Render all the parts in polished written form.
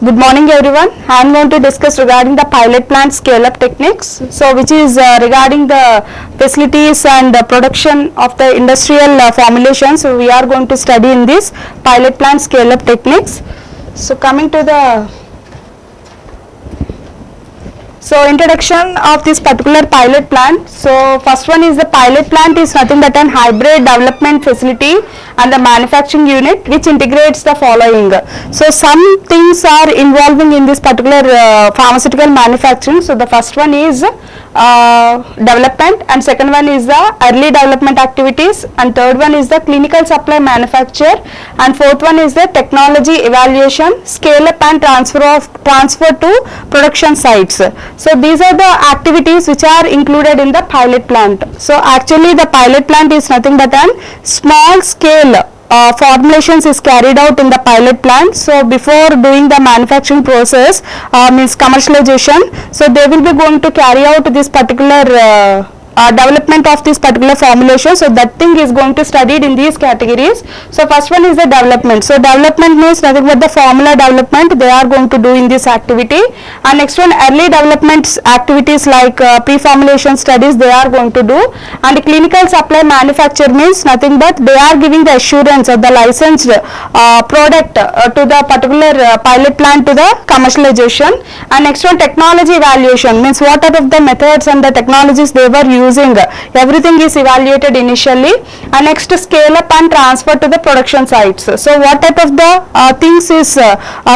Good morning everyone. I am going to discuss regarding the pilot plant scale up techniques. So which is regarding the facilities and the production of the industrial formulations. So we are going to study in this pilot plant scale up techniques. So coming to the introduction of this particular pilot plant. So first one is the pilot plant is nothing but an hybrid development facility and the manufacturing unit which integrates the following. So some things are involving in this particular pharmaceutical manufacturing. So the first one is development, and second one is the early development activities, and third one is the clinical supply manufacture, and fourth one is the technology evaluation, scale up and transfer to production sites. So these are the activities which are included in the pilot plant. So actually the pilot plant is nothing but an small scale formulations is carried out in the pilot plant. So before doing the manufacturing process means commercialization, so they will be going to carry out this particular development of this particular formulation. So that thing is going to studied in these categories. So first one is the development. So development means nothing but the formula development they are going to do in this activity, and next one early development activities like pre-formulation studies they are going to do, and clinical supply manufacture means nothing but they are giving the assurance of the licensed product to the particular pilot plant to the commercialization, and next one technology evaluation means what are of the methods and the technologies they were using, everything is evaluated initially, and next scale up and transfer to the production sites. So what type of the things is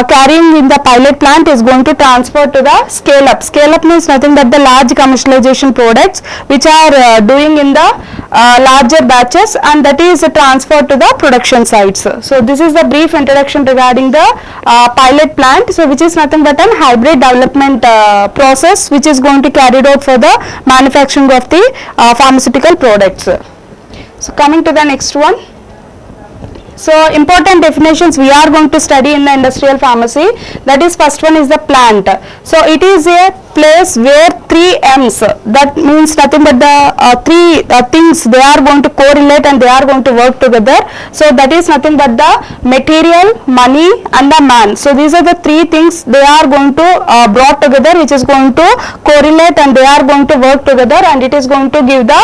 carrying in the pilot plant is going to transfer to the scale up. Scale up means nothing but the large commercialization products which are doing in the larger batches, and that is transferred to the production sites. So this is the brief introduction regarding the pilot plant, so which is nothing but an hybrid development process which is going to carried out for the manufacturing of the pharmaceutical products. So coming to the next one. So important definitions we are going to study in the industrial pharmacy. That is first one is the plant. So it is a place where 3 M's, that means nothing but the three things they are going to correlate and they are going to work together. So that is nothing but the material, money and the man. So these are the 3 things they are going to brought together which is going to correlate and they are going to work together, and it is going to give the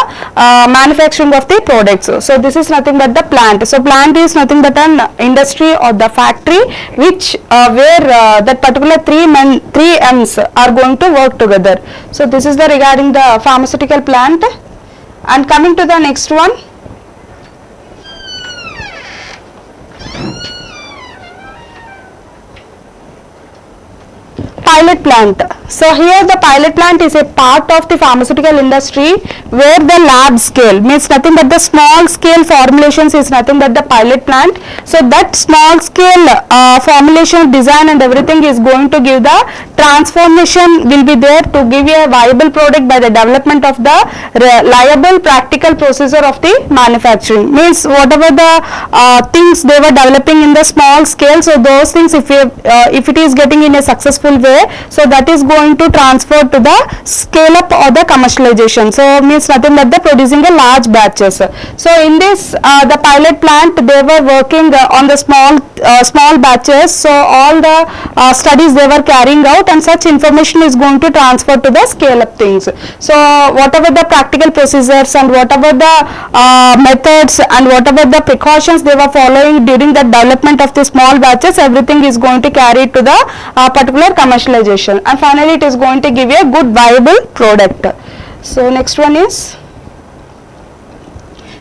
manufacturing of the products. So this is nothing but the plant. So plant is nothing but an industry or the factory which where that particular 3 M's are going to work together. So this is the regarding the pharmaceutical plant. And coming to the next one. Pilot plant. So here the pilot plant is a part of the pharmaceutical industry where the lab scale means nothing but the small scale formulations is nothing but the pilot plant. So that small scale formulation design and everything is going to give the transformation will be there to give you a viable product by the development of the reliable practical procedure of the manufacturing. Means whatever the things they were developing in the small scale, so those things if it is getting in a successful way, so that is going to transfer to the scale up or the commercialization. So means nothing but the producing a large batches. So in this the pilot plant they were working on the small batches. So all the studies they were carrying out, and such information is going to transfer to the scale up things. So whatever the practical procedures and whatever the methods and whatever the precautions they were following during the development of the small batches, everything is going to carry to the particular commercialization, and finally it is going to give you a good viable product. So next one is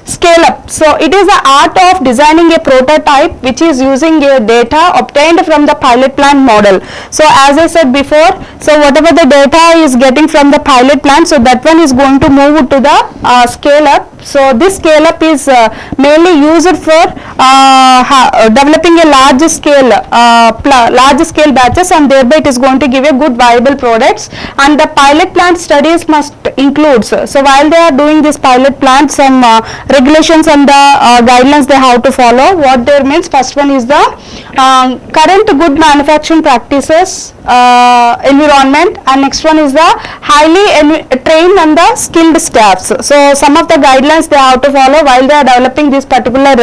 scale up. So it is the art of designing a prototype which is using a data obtained from the pilot plant model. So as I said before, so whatever the data is getting from the pilot plant, so that one is going to move to the scale up. So this scale up is mainly used for developing a large scale batches, and thereby it is going to give a good viable products. And the pilot plant studies must includes, so while they are doing this pilot plant, some regulations and the guidelines they have to follow. What there means, first one is the current good manufacturing practices environment, and next one is the highly trained and the skilled staffs. So some of the guidelines they have to follow while they are developing this particular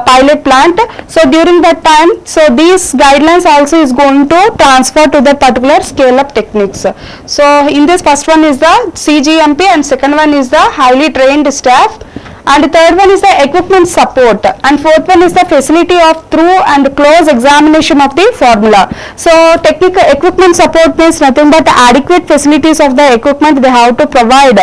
pilot plant. So during that time, so these guidelines also is going to transfer to that particular scale up techniques. So in this, first one is the CGMP and second one is the highly trained staff, and the third one is the equipment support, and fourth one is the facility of through and close examination of the formula. So technical equipment support means nothing but adequate facilities of the equipment they have to provide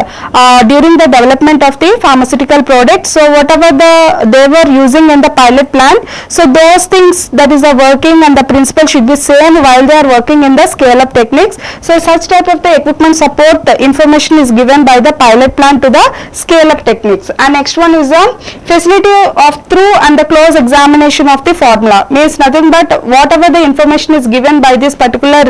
during the development of the pharmaceutical product. So whatever they were using in the pilot plant, so those things that is the working and the principle should be same while they are working in the scale up techniques. So such type of the equipment support information is given by the pilot plant to the scale up techniques. And next one is the facility of through and the close examination of the formula, means nothing but whatever the information is given by this particular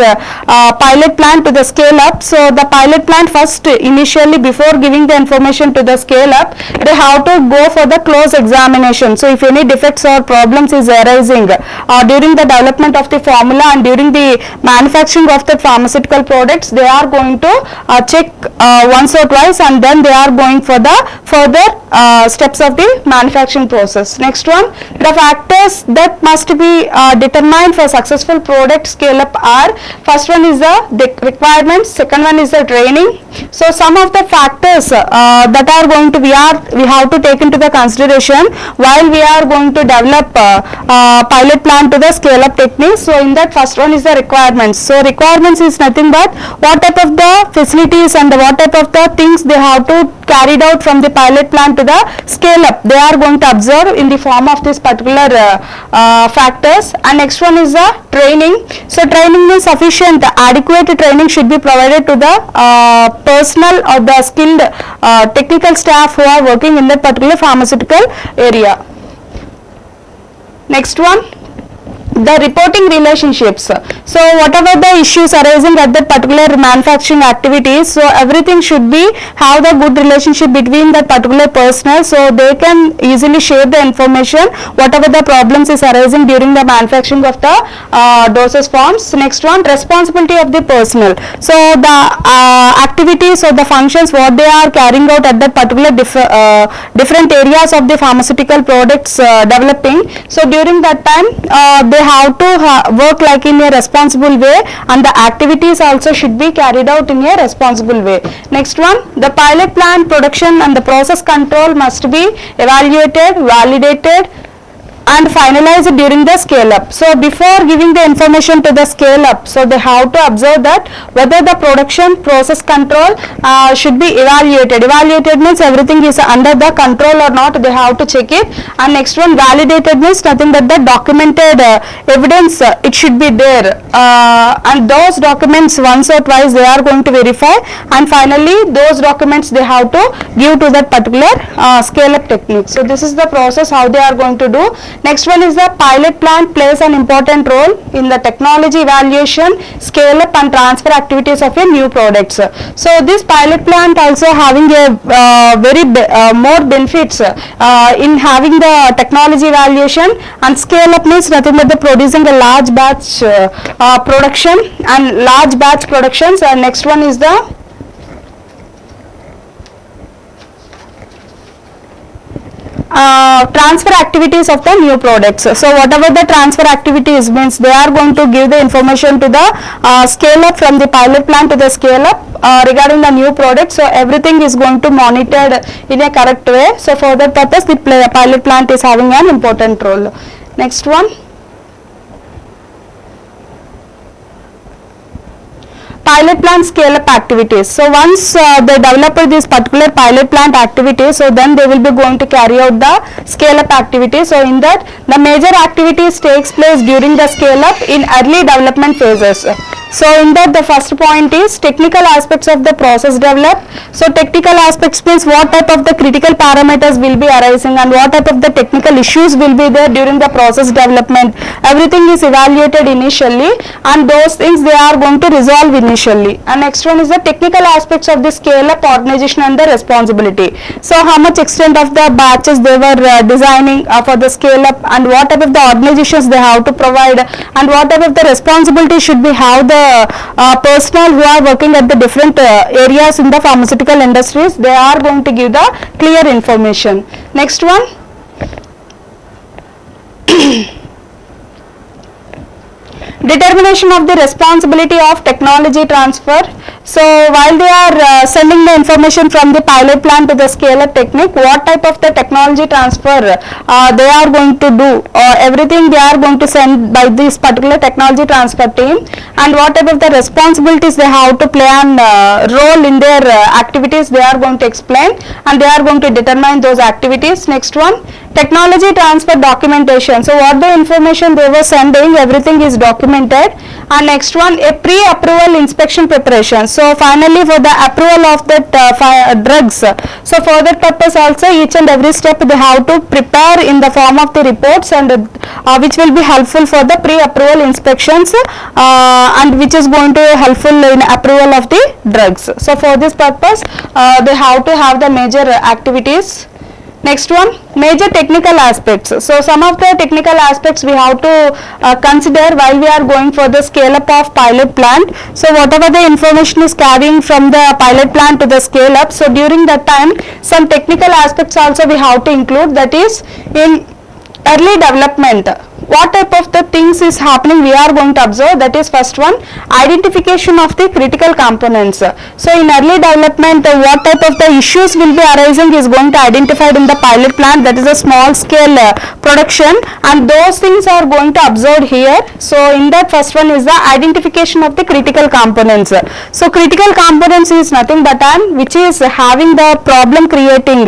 pilot plant to the scale up. So the pilot plant first initially, before giving the information to the scale up, they have to go for the close examination. So if any defects or problems is arising during the development of the formula and during the manufacturing of the pharmaceutical products, they are going to check once or twice, and then they are going for the further steps of the manufacturing process. Next one, the factors that must be determined for successful product scale up are, first one is the requirements, second one is the training. So some of the factors that are going to we have to take into the consideration while we are going to develop pilot plant to the scale up techniques. So in that, first one is the requirements. So requirements is nothing but what type of the facilities and what type of the things they have to carried out from the pilot plant to the scale up, they are going to observe in the form of this particular factors. And next one is the training. So training means sufficient adequate training should be provided to the personnel or the skilled technical staff who are working in that particular pharmaceutical area. Next one, the reporting relationships. So whatever the issues arising at that particular manufacturing activities, so everything should be have the good relationship between that particular personnel, so they can easily share the information whatever the problems is arising during the manufacturing of the dosage forms. Next one, responsibility of the personnel. So the activities or the functions what they are carrying out at that particular different areas of the pharmaceutical products developing. So during that time they have to work like in a responsible way, and the activities also should be carried out in a responsible way. Next one, the pilot plant production and the process control must be evaluated, validated and finalized during the scale up. So before giving the information to the scale up, so they have to observe that whether the production process control should be evaluated. Evaluated means everything is under the control or not, they have to check it. And next one, validated means nothing but the documented evidence it should be there, and those documents once or twice they are going to verify, and finally those documents they have to give to that particular scale up technique. So this is the process how they are going to do. Next one is the pilot plant plays an important role in the technology evaluation, scale up and transfer activities of a new products. So this pilot plant also having a very more benefits in having the technology evaluation, and scale up means nothing but the producing a large batch production and large batch productions. And next one is the transfer activities of the new products. So whatever the transfer activities means, they are going to give the information to the scale up from the pilot plant to the scale up regarding the new product. So everything is going to monitored in a correct way. So for that purpose the pilot plant is having an important role. Next one, pilot plant scale up activities. So once they develop this particular pilot plant activity, so then they will be going to carry out the scale up activity. So in that the major activities takes place during the scale up in early development phases. So in that the first point is technical aspects of the process developed. So technical aspects means what type of the critical parameters will be arising and what type of the technical issues will be there during the process development. Everything is evaluated initially and those things they are going to resolve initially. And next one is the technical aspects of the scale up, organization and the responsibility. So how much extent of the batches they were designing for the scale up and what type of the organizations they have to provide and what type of the responsibility should be have the personnel who are working at the different areas in the pharmaceutical industries. They are going to give the clear information. Next one. Determination of the responsibility of technology transfer. So while they are sending the information from the pilot plant to the scale-up technique, what type of the technology transfer they are going to do, or everything they are going to send by this particular technology transfer team, and what type of the responsibilities they have to play and role in their activities they are going to explain, and they are going to determine those activities. Next one, technology transfer documentation. So what the information they were sending, everything is documented. And next one, a pre-approval inspection preparation. So finally for the approval of that drugs, so for that purpose also each and every step they have to prepare in the form of the reports, and which will be helpful for the pre-approval inspections and which is going to be helpful in approval of the drugs. So for this purpose they have to have the major activities. Next one, major technical aspects. So some of the technical aspects we have to consider while we are going for the scale up of pilot plant. So whatever the information is carrying from the pilot plant to the scale up, so during that time some technical aspects also we have to include, that is in early development. What type of the things is happening we are going to observe, that is first one, identification of the critical components. So in early development what type of the issues will be arising is going to identified in the pilot plant, that is a small scale production, and those things are going to observed here. So in that first one is the identification of the critical components. So critical components is nothing but which is having the problem creating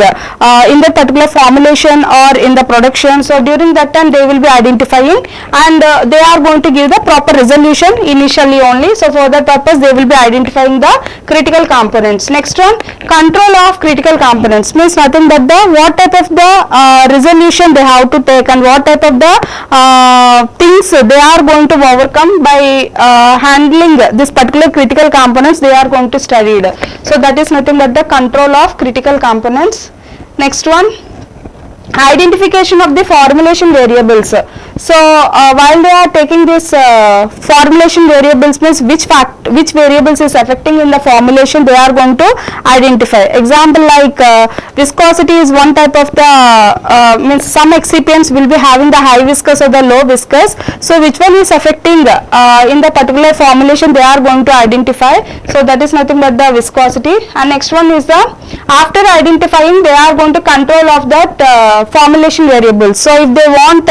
in the particular formulation or in the production. So during that time they will be identifying and they are going to give the proper resolution initially only. So for that purpose they will be identifying the critical components. Next one, control of critical components means nothing but the what type of the resolution they have to take and what type of the things they are going to overcome by handling this particular critical components they are going to study. So that is nothing but the control of critical components. Next one, identification of the formulation variables. So while they are taking this formulation variables means which variables is affecting in the formulation they are going to identify. Example like viscosity is one type of the means some excipients will be having the high viscous or the low viscous. So which one is affecting in the particular formulation they are going to identify. So that is nothing but the viscosity. And next one is the, after identifying they are going to control of that formulation variables. So if they want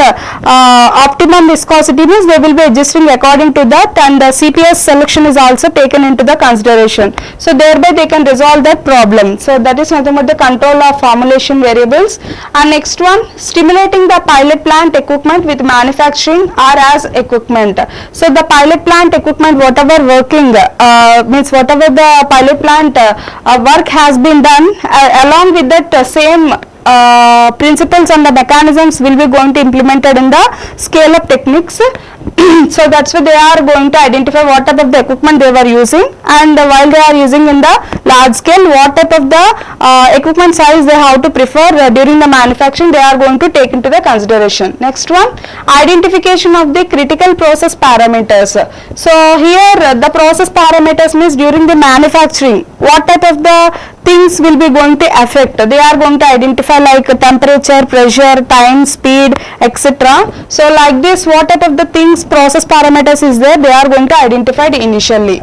optimum viscosity means they will be adjusting according to that, and the CPS selection is also taken into the consideration. So thereby they can resolve that problem. So that is nothing but the control of formulation variables. And next one, stimulating the pilot plant equipment with manufacturing or as equipment. So the pilot plant equipment whatever working means whatever the pilot plant work has been done along with that same principles and the mechanisms will be going to implemented in the scale up techniques. So that's why they are going to identify what type of the equipment they were using, and while they are using in the large scale what type of the equipment size they have to prefer during the manufacturing they are going to take into the consideration. Next one, identification of the critical process parameters. So here the process parameters means during the manufacturing what type of the things will be going to affect. They are going to identify like temperature, pressure, time, speed, etc. So like this what type of the things process parameters is there they are going to identify initially.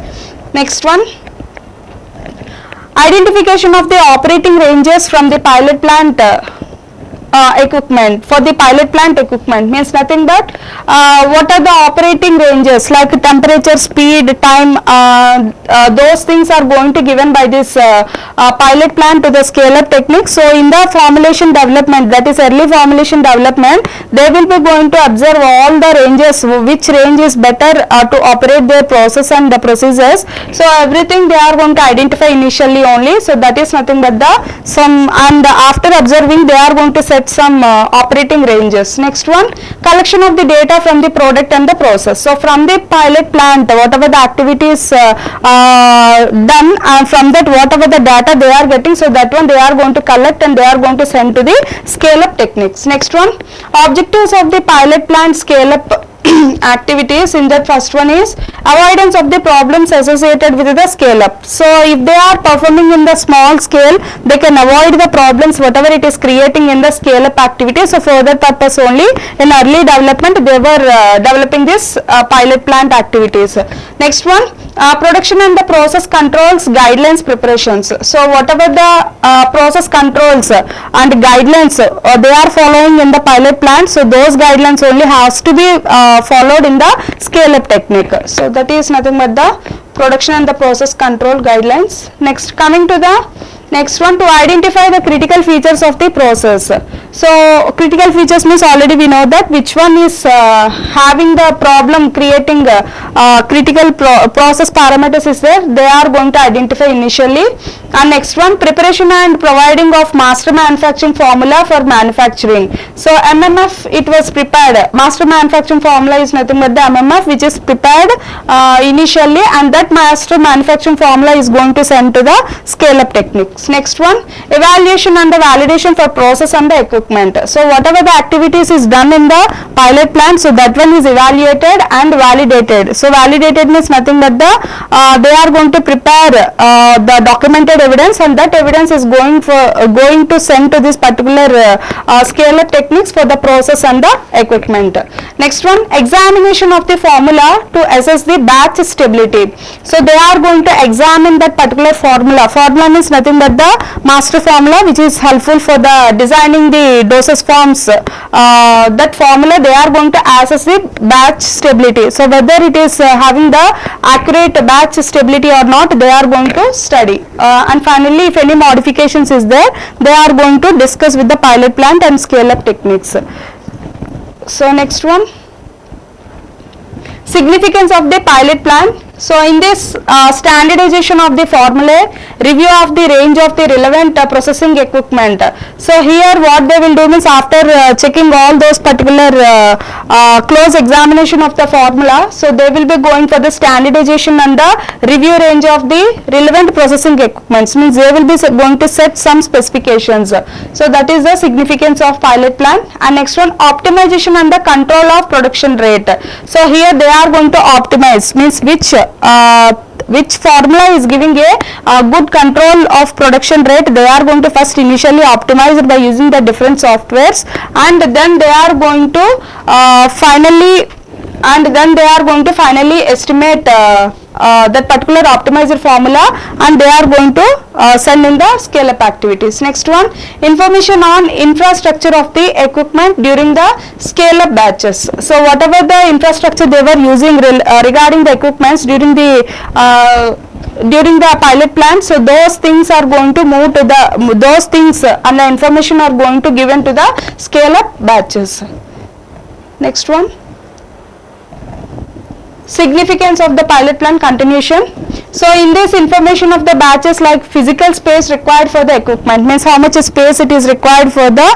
Next one, identification of the operating ranges from the pilot plant equipment, for the pilot plant equipment, means nothing but what are the operating ranges like temperature, speed, time, those things are going to given by this pilot plant to the scale up technique. So in the formulation development, that is early formulation development, they will be going to observe all the ranges, which range is better to operate their process and the procedures. So everything they are going to identify initially only. So that is nothing but the some, and after observing they are going to set some operating ranges. Next one, collection of the data from the product and the process. So from the pilot plant, whatever the activities done, and from that whatever the data they are getting, so that one they are going to collect and they are going to send to the scale up techniques. Next one, objectives of the pilot plant scale up activities. In that first one is avoidance of the problems associated with the scale up. So if they are performing in the small scale, they can avoid the problems whatever it is creating in the scale up activity. So for that purpose only, in early development they were developing this pilot plant activities. Next one, production and the process controls guidelines preparations. So whatever the process controls and guidelines they are following in the pilot plant, so those guidelines only has to be followed in the scale up technique. So that is nothing but the production and the process control guidelines. Next, coming to the next one, to identify the critical features of the process. So critical features means already we know that which one is having the problem creating critical process parameters is there, they are going to identify initially. And next one, preparation and providing of master manufacturing formula for manufacturing. So MMF it was prepared, master manufacturing formula is nothing but the MMF which is prepared initially, and that master manufacturing formula is going to send to the scale up techniques. Next one, evaluation and the validation for process and the equipment. So whatever the activities is done in the pilot plant, so that one is evaluated and validated. So validated means nothing but the they are going to prepare the documented evidence, and that evidence is going to send to this particular scale up techniques for the process and the equipment. Next one, examination of the formula to assess the batch stability. So they are going to examine that particular formula. Formula means nothing but the master formula which is helpful for the designing the dosage forms. That formula they are going to assess the batch stability. So whether it is having the accurate batch stability or not, they are going to study. And finally, if any modifications is there, they are going to discuss with the pilot plant and scale up techniques. So next one, significance of the pilot plant. So in this standardization of the formulae, review of the range of the relevant processing equipment. So here what they will do means, after checking all those particular close examination of the formula, so they will be going for the standardization and the review range of the relevant processing equipments, means they will be going to set some specifications. So that is the significance of pilot plant. And next one, optimization and the control of production rate. So here they are going to optimize, means which formula is giving a good control of production rate. They are going to first initially optimize it by using the different softwares, and then they are going to finally estimate that particular optimizer formula, and they are going to send in the scale up activities. Next one, information on infrastructure of the equipment during the scale up batches. So whatever the infrastructure they were using regarding the equipments during the pilot plant, so those things are going to move to the those things and the information are going to given to the scale up batches. Next one, significance of the pilot plant continuation. So in this information of the batches, like physical space required for the equipment, means how much space it is required for the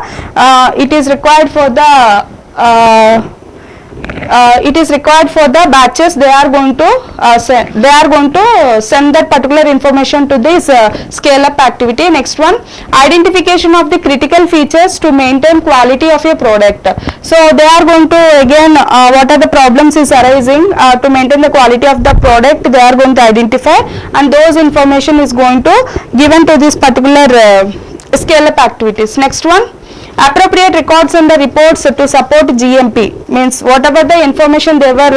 batches they are going to send that particular information to this scale up activity. Next one, identification of the critical features to maintain quality of your product. So they are going to again what are the problems is arising to maintain the quality of the product, they are going to identify, and those information is going to given to this particular scale up activities. Next one, Appropriate records and the reports to support GMP means whatever the information they were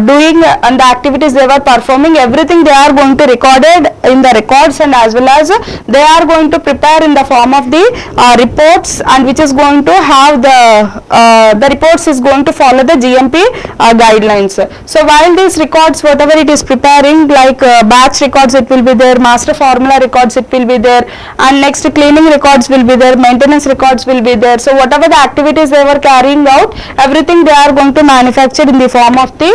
doing and the activities they were performing, everything they are going to record it in the records, and as well as they are going to prepare in the form of the reports, and which is going to have the reports is going to follow the GMP guidelines. So while these records, whatever it is preparing, like batch records it will be there, master formula records it will be there, and next cleaning records will be there, maintenance records will be there. So whatever the activities they were carrying out, everything they are going to manufacture in the form of the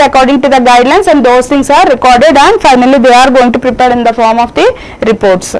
according to the guidelines, and those things are recorded, and finally they are going to prepare in the form of the reports.